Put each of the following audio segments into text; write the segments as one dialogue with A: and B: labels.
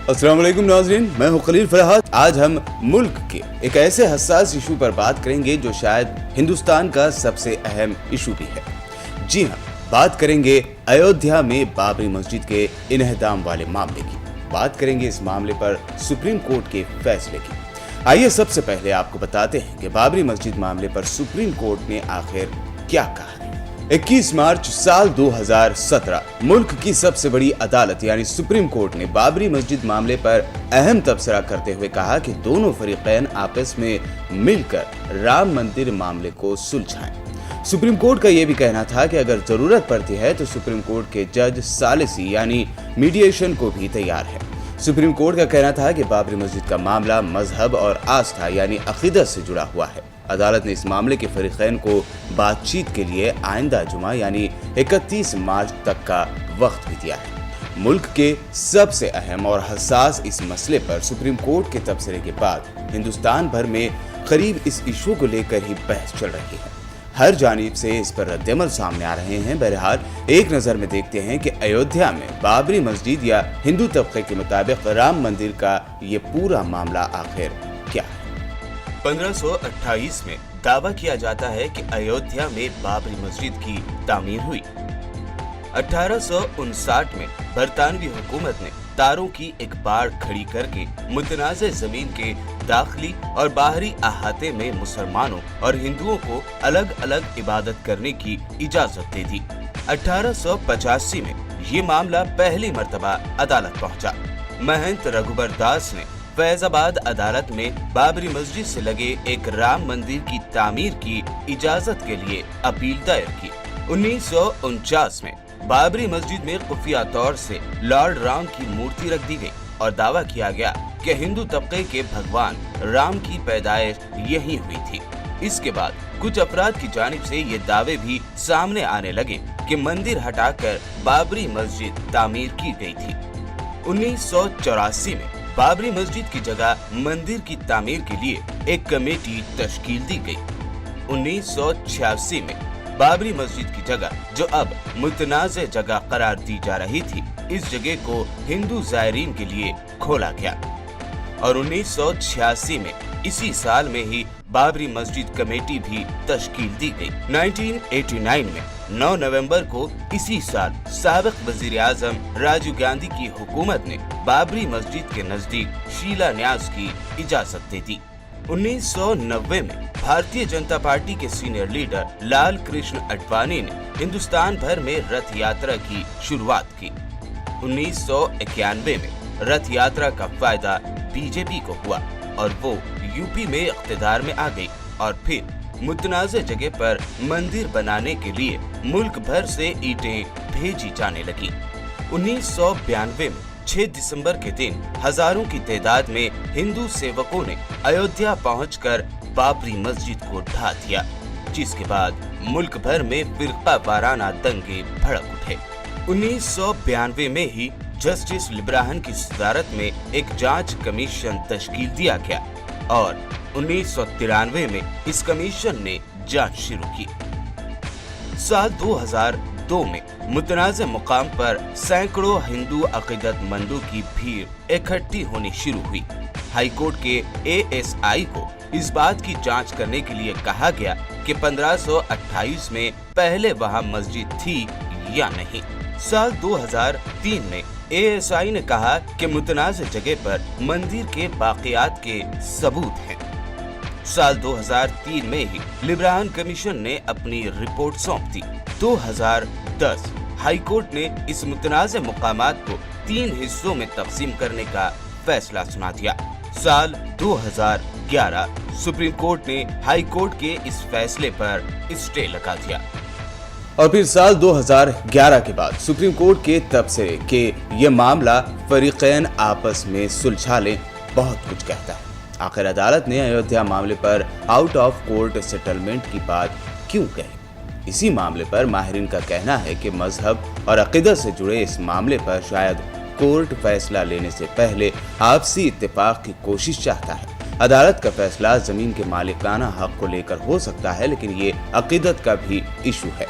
A: अस्सलाम वालेकुम नाज़रीन, मैं हूँ खलील फरहाद। आज हम मुल्क के एक ऐसे हसास इशू पर बात करेंगे जो शायद हिंदुस्तान का सबसे अहम इशू भी है। जी हाँ, बात करेंगे अयोध्या में बाबरी मस्जिद के इन्हदाम वाले मामले की। बात करेंगे इस मामले पर सुप्रीम कोर्ट के फैसले की। आइए सबसे पहले आपको बताते हैं कि बाबरी मस्जिद मामले पर सुप्रीम कोर्ट ने आखिर क्या कहा। 21 मार्च साल 2017 मुल्क की सबसे बड़ी अदालत यानी सुप्रीम कोर्ट ने बाबरी मस्जिद मामले पर अहम तबसरा करते हुए कहा कि दोनों फरीकैन आपस में मिलकर राम मंदिर मामले को सुलझाएं। सुप्रीम कोर्ट का यह भी कहना था कि अगर जरूरत पड़ती है तो सुप्रीम कोर्ट के जज सालिसी यानी मीडिएशन को भी तैयार है। सुप्रीम कोर्ट का कहना था कि बाबरी मस्जिद का मामला मजहब और आस्था यानी अकीदत से जुड़ा हुआ है। अदालत ने इस मामले के फरीकैन को बातचीत के लिए आइंदा जुमा यानी 31 मार्च तक का वक्त भी दिया है। मुल्क के सबसे अहम और हसास इस मसले पर सुप्रीम कोर्ट के तबसरे के बाद हिंदुस्तान भर में करीब इस इशू को लेकर ही बहस चल रही है। हर जानिब से इस पर रद्दअमल सामने आ रहे हैं। बहरहाल एक नजर में देखते हैं कि अयोध्या में बाबरी मस्जिद या हिंदू तबके के मुताबिक राम मंदिर का ये पूरा मामला आखिर क्या है। 1528 में दावा किया जाता है कि अयोध्या में बाबरी मस्जिद की तामीर हुई। 1859 में बरतानवी हुकूमत ने तारों की एक बाड़ खड़ी करके मुतनाज़े जमीन के दाखिली और बाहरी अहाते में मुसलमानों और हिंदुओं को अलग अलग इबादत करने की इजाजत दे दी। 1885 में ये मामला पहली मर्तबा अदालत पहुंचा। महंत रघुबर दास ने फैजाबाद अदालत में बाबरी मस्जिद से लगे एक राम मंदिर की तामीर की इजाजत के लिए अपील दायर की। 1949 में बाबरी मस्जिद में खुफिया तौर से लॉर्ड राम की मूर्ति रख दी गई और दावा किया गया कि हिंदू तबके के भगवान राम की पैदाइश यहीं हुई थी। इसके बाद कुछ अफराद की जानिब से ये दावे भी सामने आने लगे कि मंदिर हटाकर बाबरी मस्जिद तामीर की गई थी। 1984 में बाबरी मस्जिद की जगह मंदिर की तामीर के लिए एक कमेटी तश्कील दी गई। 1986 में बाबरी मस्जिद की जगह जो अब मुतनाज़े जगह करार दी जा रही थी, इस जगह को हिंदू ज़ायरीन के लिए खोला गया और 1986 में इसी साल में ही बाबरी मस्जिद कमेटी भी तश्कील दी गई। 1989 में 9 नवंबर को इसी साल साबिक वजीर आजम राजीव गांधी की हुकूमत ने बाबरी मस्जिद के नजदीक शिलान्यास की इजाजत दे दी। 1990 में भारतीय जनता पार्टी के सीनियर लीडर लाल कृष्ण आडवाणी ने हिंदुस्तान भर में रथ यात्रा की शुरुआत की। 1991 में रथ यात्रा का फायदा बीजेपी को हुआ और वो यूपी में इख्तिदार में आ गई और फिर मुतनाज़े जगह पर मंदिर बनाने के लिए मुल्क भर से ईंटें भेजी जाने लगी। 1992 में 6 दिसंबर के दिन हजारों की तादाद में हिंदू सेवकों ने अयोध्या पहुंचकर बाबरी मस्जिद को ढा दिया, जिसके बाद मुल्क भर में फिरका वाराना दंगे भड़क उठे। 1992 में ही जस्टिस लिब्राहन की सदारत में एक जांच कमीशन तश्कील दिया गया और 1993 में इस कमीशन ने जांच शुरू की। साल 2002 में मुतनाज़े मुकाम पर सैकड़ों हिंदू अकीदतमंदों की भीड़ इकट्ठी होनी शुरू हुई। हाई कोर्ट के ASI को इस बात की जांच करने के लिए कहा गया कि 1528 में पहले वहां मस्जिद थी या नहीं। साल 2003 में ASI ने कहा कि मुतनाज़े जगह पर मंदिर के बाक़ियात के सबूत हैं। साल 2003 में ही लिब्राहन कमीशन ने अपनी रिपोर्ट सौंप दी। 2010 हाई कोर्ट ने इस मुतनाज़े मुकामात को 3 हिस्सों में तकसीम करने का फैसला सुना दिया। साल 2011 सुप्रीम कोर्ट ने हाई कोर्ट के इस फैसले पर स्टे लगा दिया और फिर साल 2011 के बाद सुप्रीम कोर्ट के तबसरे के ये मामला फरीकैन आपस में सुलझा लें बहुत कुछ कहता है। आखिर अदालत ने अयोध्या मामले पर आउट ऑफ कोर्ट सेटलमेंट की बात क्यों कही। इसी मामले पर माहिरीन का कहना है कि मजहब और अकीदत से जुड़े इस मामले पर शायद कोर्ट फैसला लेने से पहले आपसी इत्तेफाक की कोशिश चाहता है। अदालत का फैसला जमीन के मालिकाना हक को लेकर हो सकता है, लेकिन ये अकीदत का भी इशू है।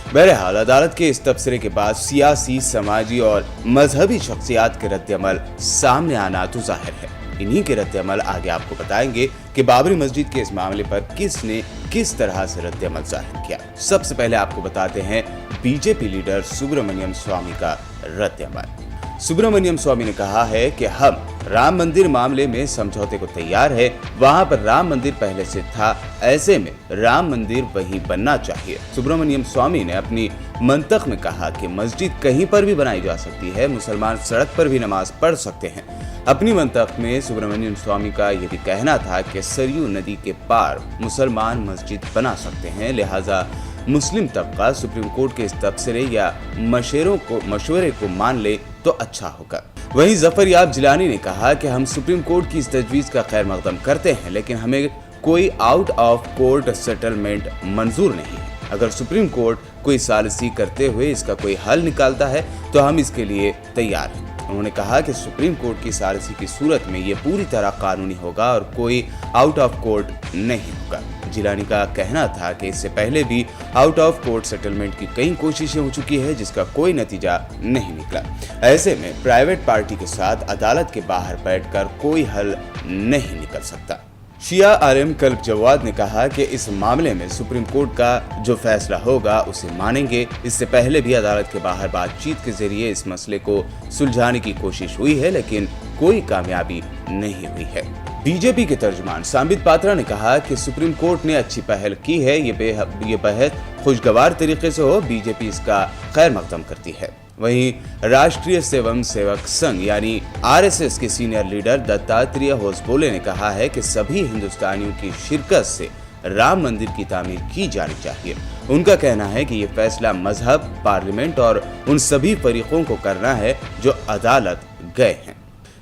A: बहरहाल अदालत के इस तबसरे के बाद सियासी, समाजी और मजहबी शख्सियात के रद्द-ए-अमल सामने आना तो जाहिर है। इन्हीं के रद्द-ए-अमल आगे आपको बताएंगे कि बाबरी मस्जिद के इस मामले पर किसने किस तरह से रद्द-ए-अमल जाहिर किया। सबसे पहले आपको बताते हैं बीजेपी लीडर सुब्रमण्यम स्वामी का रद्द-ए-अमल। सुब्रमण्यम स्वामी ने कहा है कि हम राम मंदिर मामले में समझौते को तैयार है। वहां पर राम मंदिर पहले से था, ऐसे में राम मंदिर वहीं बनना चाहिए। सुब्रमण्यम स्वामी ने अपनी मंतक में कहा कि मस्जिद कहीं पर भी बनाई जा सकती है, मुसलमान सड़क पर भी नमाज पढ़ सकते हैं। अपनी मंतक में सुब्रमण्यम स्वामी का यह भी कहना था कि सरयू नदी के पार मुसलमान मस्जिद बना सकते हैं, लिहाजा मुस्लिम तबका सुप्रीम कोर्ट के इस तबसरे या मशवरे को मान ले तो अच्छा होगा। वहीं जफर याब जिलानी ने कहा कि हम सुप्रीम कोर्ट की इस तजवीज का खैर मकदम करते हैं, लेकिन हमें कोई आउट ऑफ कोर्ट सेटलमेंट मंजूर नहीं है। अगर सुप्रीम कोर्ट कोई सालिसी करते हुए इसका कोई हल निकालता है तो हम इसके लिए तैयार हैं। उन्होंने कहा कि सुप्रीम कोर्ट की सालिसी की सूरत में ये पूरी तरह कानूनी होगा और कोई आउट ऑफ कोर्ट नहीं होगा। जिलानी का कहना था कि इससे पहले भी आउट ऑफ कोर्ट सेटलमेंट की कई कोशिशें हो चुकी है, जिसका कोई नतीजा नहीं निकला। ऐसे में प्राइवेट पार्टी के साथ अदालत के बाहर बैठकर कोई हल नहीं निकल सकता। शिया आलिम कल्ब जवाद ने कहा कि इस मामले में सुप्रीम कोर्ट का जो फैसला होगा उसे मानेंगे। इससे पहले भी अदालत के बाहर बातचीत के जरिए इस मसले को सुलझाने की कोशिश हुई है, लेकिन कोई कामयाबी नहीं हुई है। बीजेपी के तर्जुमान सांबित पात्रा ने कहा कि सुप्रीम कोर्ट ने अच्छी पहल की है, ये बेहद खुशगवार तरीके से हो, बीजेपी इसका खैर मकदम करती है। वहीं राष्ट्रीय स्वयं सेवक संघ यानी आरएसएस के सीनियर लीडर दत्तात्रेय होसबोले ने कहा है कि सभी हिंदुस्तानियों की शिरकत से राम मंदिर की तामीर की जानी चाहिए। उनका कहना है कि ये फैसला मजहब, पार्लियामेंट और उन सभी फरीकों को करना है जो अदालत गए हैं।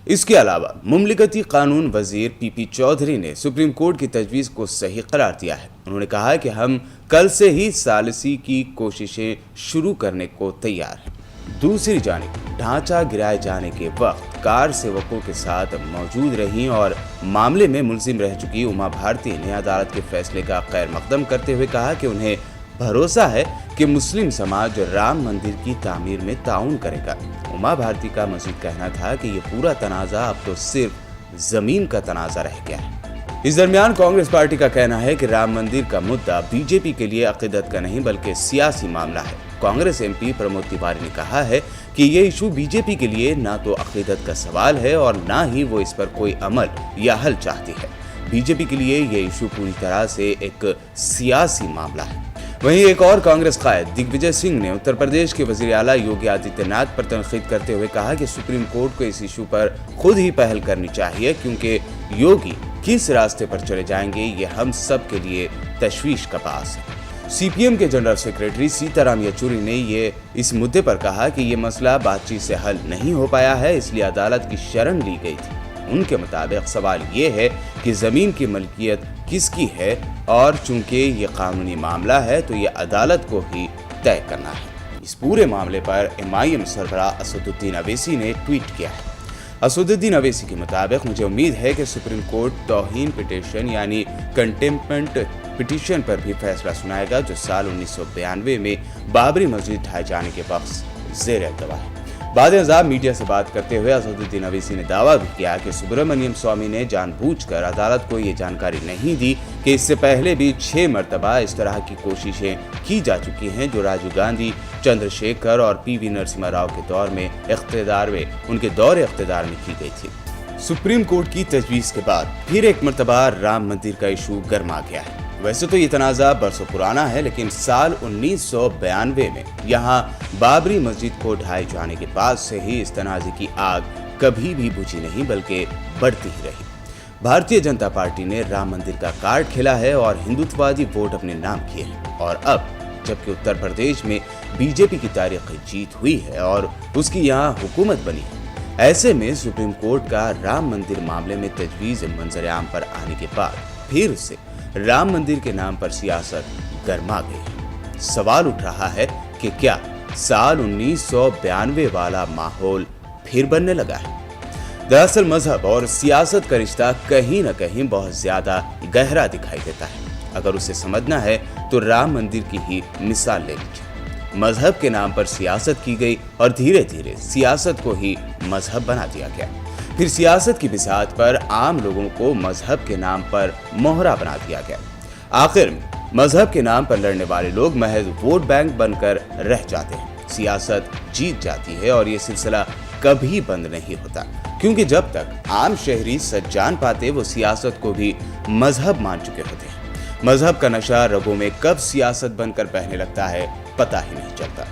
A: इसके अलावा मुमलिकती कानून वजीर पीपी चौधरी ने सुप्रीम कोर्ट की तजवीज़ को सही करार दिया है। उन्होंने कहा कि हम कल से ही सालिसी की कोशिशें शुरू करने को तैयार हैं। दूसरी जानिब ढांचा गिराए जाने के वक्त कार सेवकों के साथ मौजूद रही और मामले में मुलजिम रह चुकी उमा भारती ने अदालत के फैसले का खैर मकदम करते हुए कहा कि उन्हें भरोसा है कि मुस्लिम समाज राम मंदिर की तामीर में ताउन करेगा। उमा भारती का मजीद कहना था कि ये पूरा तनाज़ा अब तो सिर्फ जमीन का तनाज़ा रह गया है। इस दरमियान कांग्रेस पार्टी का कहना है कि राम मंदिर का मुद्दा बीजेपी के लिए अकीदत का नहीं बल्कि सियासी मामला है। कांग्रेस एमपी प्रमोद तिवारी ने कहा है कि ये इशू बीजेपी के लिए ना तो अकीदत का सवाल है और ना ही वो इस पर कोई अमल या हल चाहती है। बीजेपी के लिए ये इशू पूरी तरह से एक सियासी मामला है। वहीं एक और कांग्रेस कायद दिग्विजय सिंह ने उत्तर प्रदेश के वजीर आला योगी आदित्यनाथ पर तनकीद करते हुए कहा कि सुप्रीम कोर्ट को इस इशू पर खुद ही पहल करनी चाहिए, क्योंकि योगी किस रास्ते पर चले जाएंगे ये हम सब के लिए तशवीश का बास है। सीपीएम के जनरल सेक्रेटरी सीताराम येचुरी ने इस मुद्दे पर कहा कि ये मसला बातचीत से हल नहीं हो पाया है, इसलिए अदालत की शरण ली गई थी। उनके मुताबिक सवाल ये है कि जमीन की मलकियत किसकी है और चूंकि ये कानूनी मामला है तो ये अदालत को ही तय करना है। इस पूरे मामले पर एमआईएम सरबराह असदुद्दीन अवैसी ने ट्वीट किया है। असदुद्दीन अवैसी के मुताबिक मुझे उम्मीद है कि सुप्रीम कोर्ट तौहीन पिटीशन यानी कंटेम्प्ट पिटीशन पर भी फैसला सुनाएगा, जो साल 1992 में बाबरी मस्जिद ढाए जाने के वक्त ज़ेर अल्तवा है। बाद-ए-नज़ार मीडिया से बात करते हुए असदुद्दीन अवैसी ने दावा भी किया कि सुब्रमण्यम स्वामी ने जानबूझकर अदालत को ये जानकारी नहीं दी कि इससे पहले भी 6 मरतबा इस तरह की कोशिशें की जा चुकी हैं, जो राजीव गांधी, चंद्रशेखर और पीवी नरसिम्हा राव के दौर में उनके दौर इख्तिदार में की गई थी। सुप्रीम कोर्ट की तजवीज़ के बाद फिर एक मरतबा राम मंदिर का इशू गर्मा गया है। वैसे तो ये तनाज़ा बरसों पुराना है, लेकिन साल 1992 में यहाँ बाबरी मस्जिद को ढाए जाने के बाद से ही इस तनाज़े की आग कभी भी बुझी नहीं बल्कि बढ़ती ही रही। भारतीय जनता पार्टी ने राम मंदिर का कार्ड खेला है और हिंदुत्ववादी वोट अपने नाम किए हैं, और अब जबकि उत्तर प्रदेश में बीजेपी की तारीखी जीत हुई है और उसकी यहाँ हुकूमत बनी है, ऐसे में सुप्रीम कोर्ट का राम मंदिर मामले में तजवीज़ मंजर आम पर आने के बाद फिर से राम मंदिर के नाम पर सियासत गर्मा गई। सवाल उठ रहा है कि क्या साल 1992 वाला माहौल फिर बनने लगा है? दरअसल मजहब और सियासत का रिश्ता कहीं न कहीं बहुत ज्यादा गहरा दिखाई देता है। अगर उसे समझना है तो राम मंदिर की ही मिसाल ले लीजिए। मजहब के नाम पर सियासत की गई और धीरे धीरे सियासत को ही मजहब बना दिया गया। फिर सियासत की बिसात पर आम लोगों को मजहब के नाम पर मोहरा बना दिया गया। आखिर में मजहब के नाम पर लड़ने वाले लोग महज वोट बैंक बनकर रह जाते हैं। सियासत जीत जाती है और ये सिलसिला कभी बंद नहीं होता, क्योंकि जब तक आम शहरी सच जान पाते वो सियासत को भी मजहब मान चुके होते हैं। मजहब का नशा रगों में कब सियासत बनकर बहने लगता है पता ही नहीं चलता।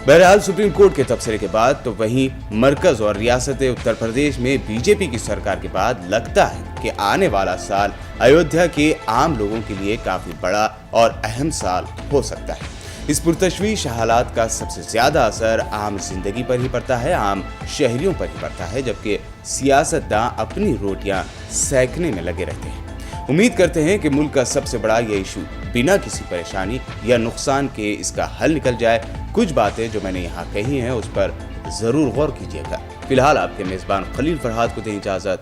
A: बहरहाल सुप्रीम कोर्ट के तबसरे के बाद तो वहीं मरकज और रियासत उत्तर प्रदेश में बीजेपी की सरकार के बाद लगता है कि आने वाला साल अयोध्या के आम लोगों के लिए काफी बड़ा और अहम साल हो सकता है। इस पुरतश्वीश हालात का सबसे ज्यादा असर आम जिंदगी पर ही पड़ता है, आम शहरियों पर ही पड़ता है, जबकि सियासतदां अपनी रोटियां सेकने में लगे रहते हैं। उम्मीद करते हैं कि मुल्क का सबसे बड़ा ये इशू बिना किसी परेशानी या नुकसान के इसका हल निकल जाए। कुछ बातें जो मैंने यहाँ कही हैं उस पर जरूर गौर कीजिएगा। फिलहाल आपके मेजबान खलील फरहाद को दें इजाजत।